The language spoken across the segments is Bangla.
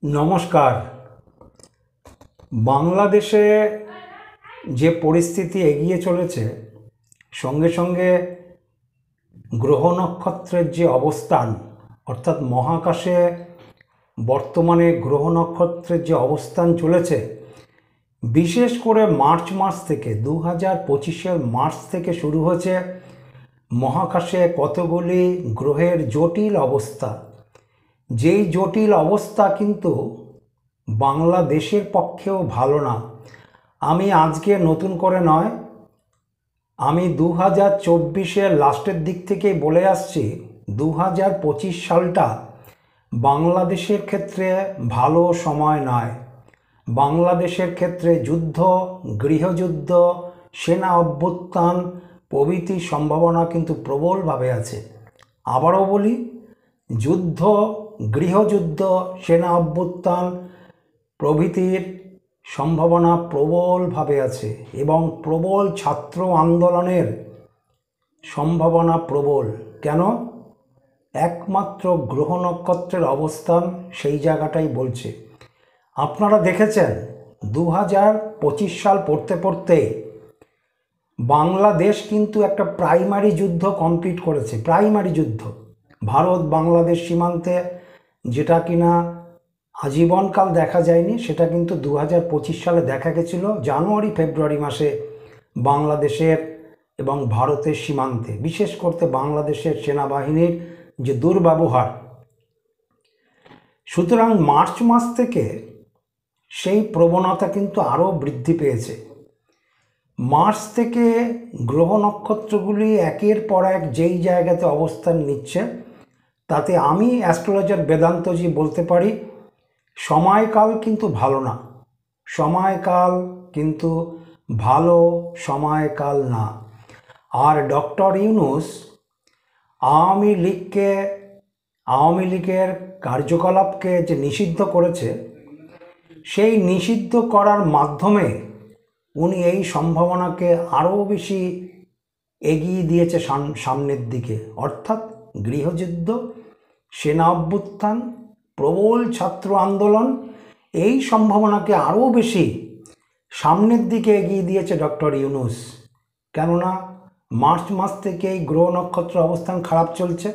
নমস্কার। বাংলাদেশে যে পরিস্থিতি এগিয়ে চলেছে, সঙ্গে সঙ্গে গ্রহ নক্ষত্রের যে অবস্থান, অর্থাৎ মহাকাশে বর্তমানে গ্রহ নক্ষত্রের যে অবস্থান চলেছে, বিশেষ করে মার্চ মাস থেকে 2025-এর মার্চ থেকে শুরু হয়েছে মহাকাশে কতগুলি গ্রহের জটিল অবস্থা। যেই জটিল অবস্থা কিন্তু বাংলাদেশের পক্ষেও ভালো না। আমি আজকে নতুন করে নয়, আমি 2024-এর লাস্টের দিক থেকেই বলে আসছি 2025 সালটা বাংলাদেশের ক্ষেত্রে ভালো সময় নয়। বাংলাদেশের ক্ষেত্রে যুদ্ধ, গৃহযুদ্ধ, সেনা অভ্যুত্থান প্রভৃতির সম্ভাবনা কিন্তু প্রবলভাবে আছে। আবারও বলি, যুদ্ধ, গৃহযুদ্ধ, সেনা অভ্যুত্থান প্রভৃতির সম্ভাবনা প্রবলভাবে আছে এবং প্রবল ছাত্র আন্দোলনের সম্ভাবনা প্রবল। কেন? একমাত্র গ্রহ নক্ষত্রের অবস্থান সেই জায়গাটাই বলছে। আপনারা দেখেছেন 2025 সাল পড়তে পড়তে বাংলাদেশ কিন্তু একটা প্রাইমারি যুদ্ধ কমপ্লিট করেছে। প্রাইমারি যুদ্ধ ভারত বাংলাদেশ সীমান্তে, যেটা কিনা আজীবনকাল দেখা যায়নি, সেটা কিন্তু 2025 সালে দেখা গেছিল জানুয়ারি ফেব্রুয়ারি মাসে বাংলাদেশের এবং ভারতের সীমান্তে, বিশেষ করতে বাংলাদেশের সেনাবাহিনীর যে দুর্ব্যবহার। সুতরাং মার্চ মাস থেকে সেই প্রবণতা কিন্তু আরও বৃদ্ধি পেয়েছে। মার্চ থেকে গ্রহ নক্ষত্রগুলি একের পর এক যেই জায়গাতে অবস্থান নিচ্ছে, তাতে আমি অ্যাস্ট্রোলজার বেদান্তজি বলতে পারি সময়কাল কিন্তু ভালো না। সময়কাল কিন্তু ভালো সময়কাল না। আর ডক্টর ইউনূস আওয়ামী লীগের কার্যকলাপকে যে নিষিদ্ধ করেছে, সেই নিষিদ্ধ করার মাধ্যমে উনি এই সম্ভাবনাকে আরও বেশি এগিয়ে দিয়েছে সামনের দিকে। অর্থাৎ গৃহযুদ্ধ, সেনা অভ্যুত্থান, প্রবল ছাত্র আন্দোলন, এই সম্ভাবনাকে আরও বেশি সামনের দিকে এগিয়ে দিয়েছে ডক্টর ইউনূস। কেননা মার্চ মাস থেকে এই গ্রহ নক্ষত্র অবস্থান খারাপ চলছে,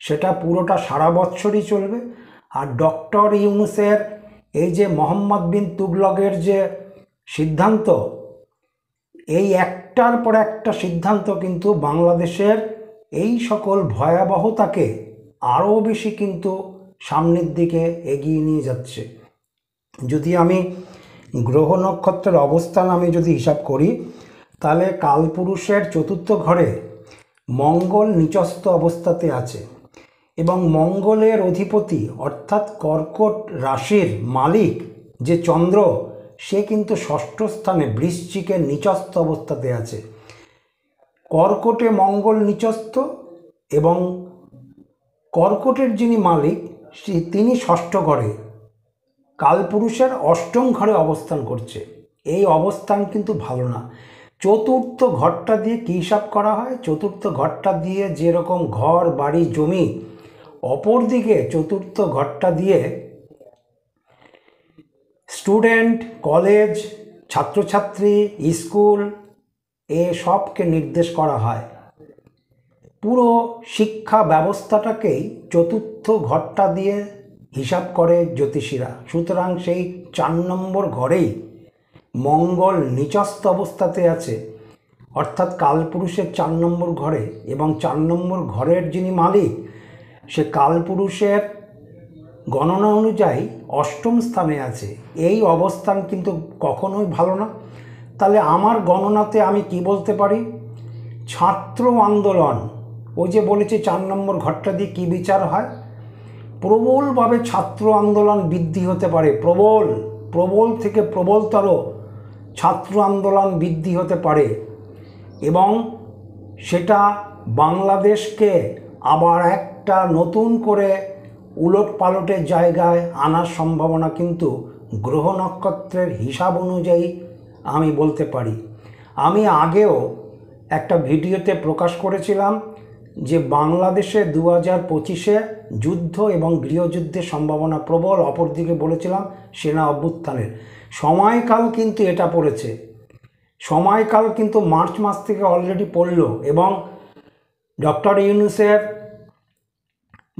সেটা পুরোটা সারা বছরই চলবে। আর ডক্টর ইউনূসের এই যে মোহাম্মদ বিন তুগলকের যে সিদ্ধান্ত, এই একটার পর একটা সিদ্ধান্ত কিন্তু বাংলাদেশের এই সকল ভয়াবহতাকে আরও বেশি কিন্তু সামনের দিকে এগিয়ে নিয়ে যাচ্ছে। যদি আমি গ্রহ নক্ষত্রের অবস্থান আমি যদি হিসাব করি, তাহলে কালপুরুষের চতুর্থ ঘরে মঙ্গল নিচস্থ অবস্থাতে আছে এবং মঙ্গলের অধিপতি অর্থাৎ কর্কট রাশির মালিক যে চন্দ্র, সে কিন্তু ষষ্ঠ স্থানে বৃশ্চিকের নিচস্থ অবস্থাতে আছে। কর্কটে মঙ্গল নিচস্থ এবং কর্কটের যিনি মালিক তিনি ষষ্ঠ ঘরে, কালপুরুষের অষ্টম ঘরে অবস্থান করছে। এই অবস্থান কিন্তু ভালো না। চতুর্থ ঘরটা দিয়ে কী হিসাব করা হয়? চতুর্থ ঘরটা দিয়ে যেরকম ঘর, বাড়ি, জমি, অপরদিকে চতুর্থ ঘরটা দিয়ে স্টুডেন্ট, কলেজ, ছাত্রছাত্রী, স্কুল, এ সবকে নির্দেশ করা হয়। পুরো শিক্ষা ব্যবস্থাটাকেই চতুর্থ ঘরটা দিয়ে হিসাব করে জ্যোতিষীরা। সুতরাং সেই 4 নম্বর ঘরেই মঙ্গল নিচস্থ অবস্থাতে আছে, অর্থাৎ কালপুরুষের 4 নম্বর ঘরে, এবং 4 নম্বর ঘরের যিনি মালিক, সে কালপুরুষের গণনা অনুযায়ী অষ্টম স্থানে আছে। এই অবস্থান কিন্তু কখনোই ভালো না। তাহলে আমার গণনাতে আমি কি বলতে পারি? ছাত্র আন্দোলন, ওই যে বলেছি 4 নম্বর ঘরটা দিয়ে কী বিচার হয়, প্রবলভাবে ছাত্র আন্দোলন বৃদ্ধি হতে পারে। প্রবল থেকে প্রবলতর ছাত্র আন্দোলন বৃদ্ধি হতে পারে এবং সেটা বাংলাদেশকে আবার একটা নতুন করে উলট পালটের জায়গায় আনার সম্ভাবনা কিন্তু গ্রহ নক্ষত্রের হিসাব অনুযায়ী আমি বলতে পারি। আমি আগেও একটা ভিডিওতে প্রকাশ করেছিলাম যে বাংলাদেশে 2025-এ যুদ্ধ এবং গৃহযুদ্ধের সম্ভাবনা প্রবল, অপরদিকে বলেছিলাম সেনা অভ্যুত্থানের। সময়কাল কিন্তু এটা পড়েছে, সময়কাল কিন্তু মার্চ মাস থেকে অলরেডি পড়ল এবং ডক্টর ইউনূসের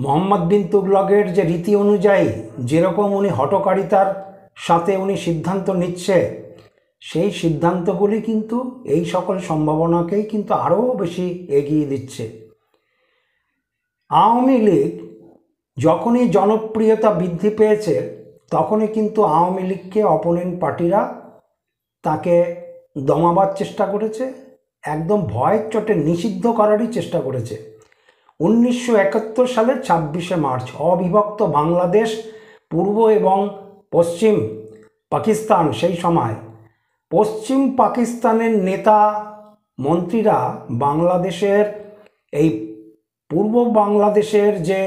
মোহাম্মদ বিন তুগলকের যে রীতি অনুযায়ী যেরকম উনি হঠকারিতার সাথে উনি সিদ্ধান্ত নিচ্ছে, সেই সিদ্ধান্তগুলি কিন্তু এই সকল সম্ভাবনাকেই কিন্তু আরও বেশি এগিয়ে দিচ্ছে। আওয়ামী লীগ যখনই জনপ্রিয়তা বৃদ্ধি পেয়েছে তখনই কিন্তু আওয়ামী লীগকে অপোনেন্ট পার্টিরা তাকে দমাবার চেষ্টা করেছে, একদম ভয়ের চোটে নিষিদ্ধ করারই চেষ্টা করেছে। 1971 সালের 26শে মার্চ অবিভক্ত বাংলাদেশ, পূর্ব এবং পশ্চিম পাকিস্তান, সেই সময় পশ্চিম পাকিস্তানের নেতা মন্ত্রীরা বাংলাদেশের এই পূর্ব বাংলাদেশের যে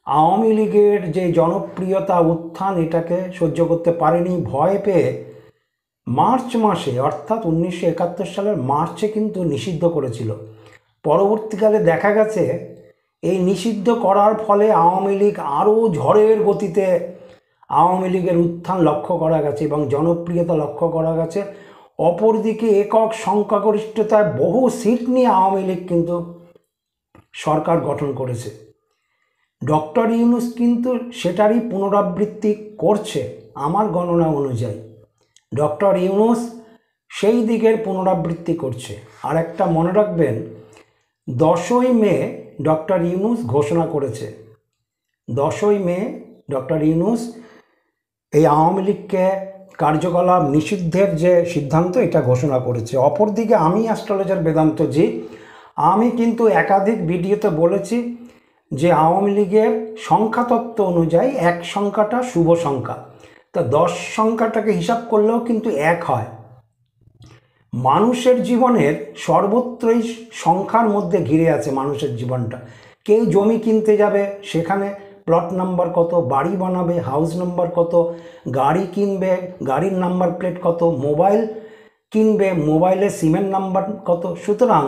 আওয়ামী লীগের যে জনপ্রিয়তা উত্থান এটাকে সহ্য করতে পারেনি, ভয় পেয়ে মার্চ মাসে অর্থাৎ 1971 সালের মার্চে কিন্তু নিষিদ্ধ করেছিল। পরবর্তীকালে দেখা গেছে এই নিষিদ্ধ করার ফলে আওয়ামী লীগ আরও ঝড়ের গতিতে আওয়ামী লীগের উত্থান লক্ষ্য করা গেছে এবং জনপ্রিয়তা লক্ষ্য করা গেছে। অপরদিকে একক সংখ্যাগরিষ্ঠতায় বহু সিট নিয়ে আওয়ামী লীগ কিন্তু সরকার গঠন করেছে। ডক্টর ইউনূস কিন্তু সেটারই পুনরাবৃত্তি করছে আমার গণনা অনুযায়ী। ডক্টর ইউনূস সেই দিকের পুনরাবৃত্তি করছে। আর একটা মনে রাখবেন, 10ই মে ডক্টর ইউনূস ঘোষণা করেছে, 10ই মে ডক্টর ইউনূস এই আওয়ামী লীগকে কার্যকলাপ নিষিদ্ধের যে সিদ্ধান্ত এটা ঘোষণা করেছে। অপরদিকে আমি অ্যাস্ট্রোলজার বেদান্তজি, আমি কিন্তু একাধিক ভিডিওতে বলেছি যে আওয়ামী লীগের সংখ্যাতত্ত্ব অনুযায়ী 1 সংখ্যাটা শুভ সংখ্যা, তা 10 সংখ্যাটাকে হিসাব করলেও কিন্তু 1 হয়। মানুষের জীবনের সর্বত্রই সংখ্যার মধ্যে ঘিরে আছে মানুষের জীবনটা। কেউ জমি কিনতে যাবে, সেখানে প্লট নাম্বার কত, বাড়ি বানাবে হাউস নাম্বার কত, গাড়ি কিনবে গাড়ির নাম্বার প্লেট কত, মোবাইল কিনবে মোবাইলের সিমের নাম্বার কত। সুতরাং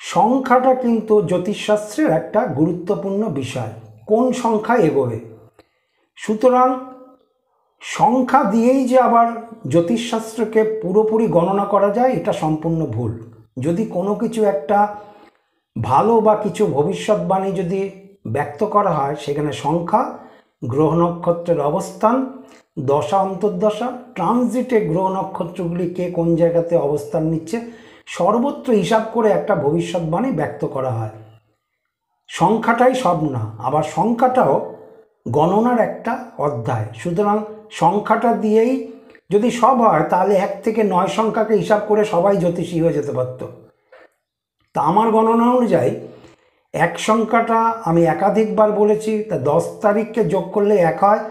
সংখ্যাটা কিন্তু জ্যোতিষশাস্ত্রের একটা গুরুত্বপূর্ণ বিষয়, কোন সংখ্যা এগোবে। সুতরাং সংখ্যা দিয়েই যে আবার জ্যোতিষশাস্ত্রকে পুরোপুরি গণনা করা যায় এটা সম্পূর্ণ ভুল। যদি কোনো কিছু একটা ভালো বা কিছু ভবিষ্যৎবাণী যদি ব্যক্ত করা হয়, সেখানে সংখ্যা, গ্রহ নক্ষত্রের অবস্থান, দশা অন্তর্দশা, ট্রানজিটে গ্রহ নক্ষত্রগুলি কে কোন জায়গাতে অবস্থান নিচ্ছে, সর্বত্র হিসাব করে একটা ভবিষ্যৎবাণী ব্যক্ত করা হয়। সংখ্যাটাই সব না, আবার সংখ্যাটাও গণনার একটা অধ্যায়। সুতরাং সংখ্যাটা দিয়েই যদি সব হয় তাহলে 1 থেকে 9 সংখ্যাকে হিসাব করে সবাই জ্যোতিষী হয়ে যেতে পারত। তা আমার গণনা অনুযায়ী 1 সংখ্যাটা আমি একাধিকবার বলেছি, তা 10 তারিখকে যোগ করলে 1 হয়।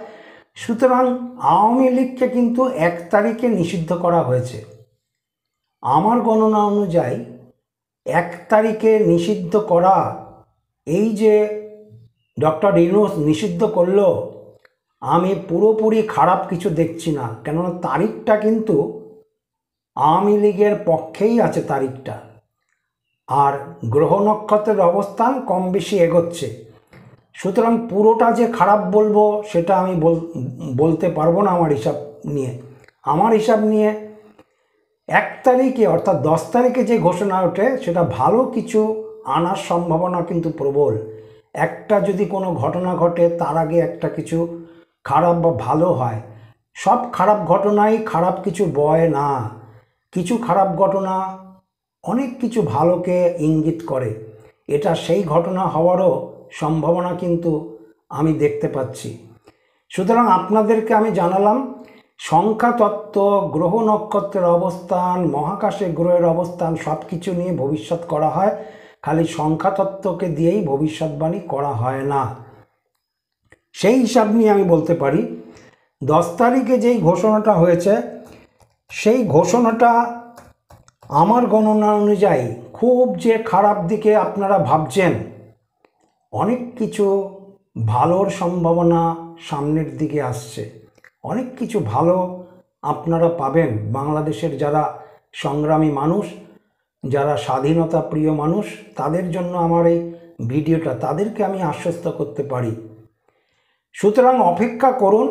সুতরাং আওয়ামী লীগকে কিন্তু 1 তারিখে নিষিদ্ধ করা হয়েছে। আমার গণনা অনুযায়ী 1 তারিখে নিষিদ্ধ করা, এই যে ডক্টর ইউনূস নিষিদ্ধ করলো, আমি পুরোপুরি খারাপ কিছু দেখছি না, কেননা তারিখটা কিন্তু আওয়ামী লীগের পক্ষেই আছে তারিখটা, আর গ্রহ নক্ষত্রের অবস্থান কম বেশি এগোচ্ছে। সুতরাং পুরোটা যে খারাপ বলবো সেটা আমি বলতে পারবো না আমার হিসাব নিয়ে। আমার হিসাব নিয়ে 1 তারিখে অর্থাৎ 10 তারিখে যে ঘোষণা ওঠে সেটা ভালো কিছু আনার সম্ভাবনা কিন্তু প্রবল। একটা যদি কোনো ঘটনা ঘটে তার আগে একটা কিছু খারাপ বা ভালো হয়। সব খারাপ ঘটনাই খারাপ কিছু বয় না, কিছু খারাপ ঘটনা অনেক কিছু ভালোকে ইঙ্গিত করে। এটা সেই ঘটনা হওয়ারও সম্ভাবনা কিন্তু আমি দেখতে পাচ্ছি। সুতরাং আপনাদেরকে আমি জানালাম সংখ্যাতত্ত্ব, গ্রহ নক্ষত্রের অবস্থান, মহাকাশে গ্রহের অবস্থান সব কিছু নিয়ে ভবিষ্যৎ করা হয়, খালি সংখ্যাতত্ত্বকে দিয়েই ভবিষ্যৎবাণী করা হয় না। সেই হিসাব নিয়ে আমি বলতে পারি 10 তারিখে যেই ঘোষণাটা হয়েছে সেই ঘোষণাটা আমার গণনা অনুযায়ী খুব যে খারাপ দিকে আপনারা ভাবছেন, অনেক কিছু ভালোর সম্ভাবনা সামনের দিকে আসছে। অনেক কিছু ভালো আপনারা পাবেন। বাংলাদেশের যারা সংগ্রামী মানুষ, যারা স্বাধীনতা প্রিয় মানুষ, তাদের জন্য আমার এই ভিডিওটা, তাদেরকে আমি আশ্বস্ত করতে পারি। সুতরাং অপেক্ষা করুন।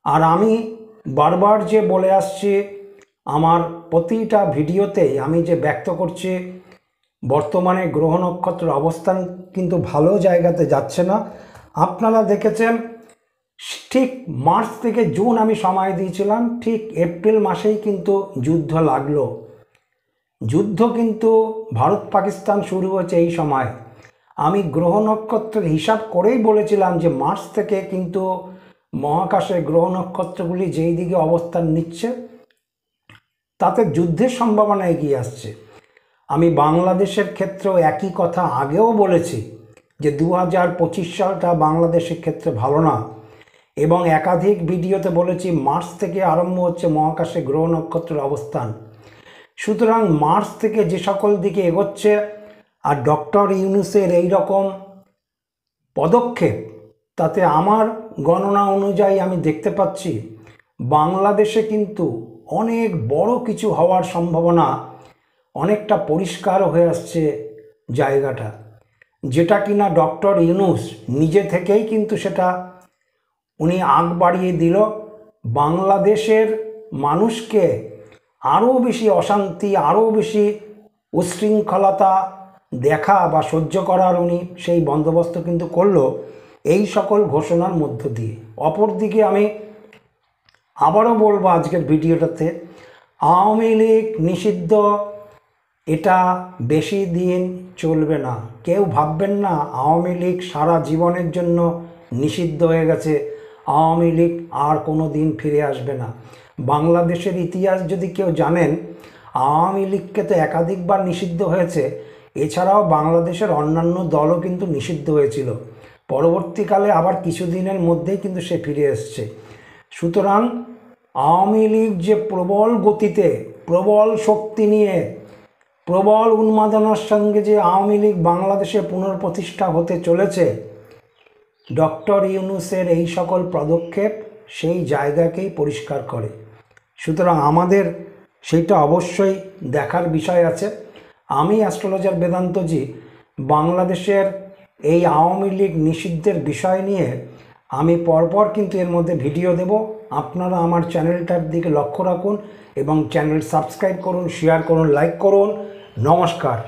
আর আমি বারবার যে বলে আসছি, আমার প্রতিটা ভিডিওতেই আমি যে ব্যক্ত করছি, বর্তমানে গ্রহ নক্ষত্রের অবস্থান কিন্তু ভালো জায়গাতে যাচ্ছে না। আপনারা দেখেছেন, ঠিক মার্চ থেকে জুন আমি সময় দিয়েছিলাম, ঠিক এপ্রিল মাসেই কিন্তু যুদ্ধ লাগলো। যুদ্ধ কিন্তু ভারত পাকিস্তান শুরু হয়েছে এই সময়। আমি গ্রহ নক্ষত্রের হিসাব করেই বলেছিলাম যে মার্চ থেকে কিন্তু মহাকাশে গ্রহ নক্ষত্রগুলি যেই দিকে অবস্থান নিচ্ছে, তাতে যুদ্ধের সম্ভাবনা এগিয়ে আসছে। আমি বাংলাদেশের ক্ষেত্রেও একই কথা আগেও বলেছি যে 2025 সালটা বাংলাদেশের ক্ষেত্রে ভালো না, এবং একাধিক ভিডিওতে বলেছি মার্চ থেকে আরম্ভ হচ্ছে মহাকাশে গ্রহ নক্ষত্রের অবস্থান। সুতরাং মার্চ থেকে যে সকল দিকে এগোচ্ছে, আর ডক্টর ইউনূসের এই রকম পদক্ষেপ, তাতে আমার গণনা অনুযায়ী আমি দেখতে পাচ্ছি বাংলাদেশে কিন্তু অনেক বড় কিছু হওয়ার সম্ভাবনা অনেকটা পরিষ্কার হয়ে আসছে জায়গাটা, যেটা কিনা ডক্টর ইউনূস নিজে থেকেই কিন্তু সেটা উনি আগ বাড়িয়ে দিল। বাংলাদেশের মানুষকে আরও বেশি অশান্তি, আরও বেশি উচ্ছৃঙ্খলতা দেখা বা সহ্য করার উনি সেই বন্দোবস্ত কিন্তু করলো এই সকল ঘোষণার মধ্য দিয়ে। অপরদিকে আমি আবারও বলবো আজকের ভিডিওটাতে, আওয়ামী লীগ নিষিদ্ধ, এটা বেশি দিন চলবে না। কেউ ভাববেন না আওয়ামী লীগ সারা জীবনের জন্য নিষিদ্ধ হয়ে গেছে, আওয়ামী লীগ আর কোনো দিন ফিরে আসবে না। বাংলাদেশের ইতিহাস যদি কেউ জানেন, আওয়ামী লীগকে তো একাধিকবার নিষিদ্ধ হয়েছে, এছাড়াও বাংলাদেশের অন্যান্য দলও কিন্তু নিষিদ্ধ হয়েছিল। পরবর্তীকালে আবার কিছুদিনের মধ্যেই কিন্তু সে ফিরে এসছে। সুতরাং আওয়ামী লীগ যে প্রবল গতিতে, প্রবল শক্তি নিয়ে, প্রবল উন্মাদনার সঙ্গে যে আওয়ামী লীগ বাংলাদেশে পুনঃপ্রতিষ্ঠা হতে চলেছে, ডক্টর ইউনূসের এই সকল পদক্ষেপ সেই জায়গাকেই পরিষ্কার করে। সুতরাং আমাদের সেইটা অবশ্যই দেখার বিষয় আছে। আমি অ্যাস্ট্রোলজার বেদান্তজি বাংলাদেশের এই আওয়ামী লীগ নিষিদ্ধের বিষয় নিয়ে আমি পরপর কিন্তু এর মধ্যে ভিডিও দেব। আপনারা আমার চ্যানেলটার দিকে লক্ষ্য রাখুন এবং চ্যানেল সাবস্ক্রাইব করুন, শেয়ার করুন, লাইক করুন। নমস্কার।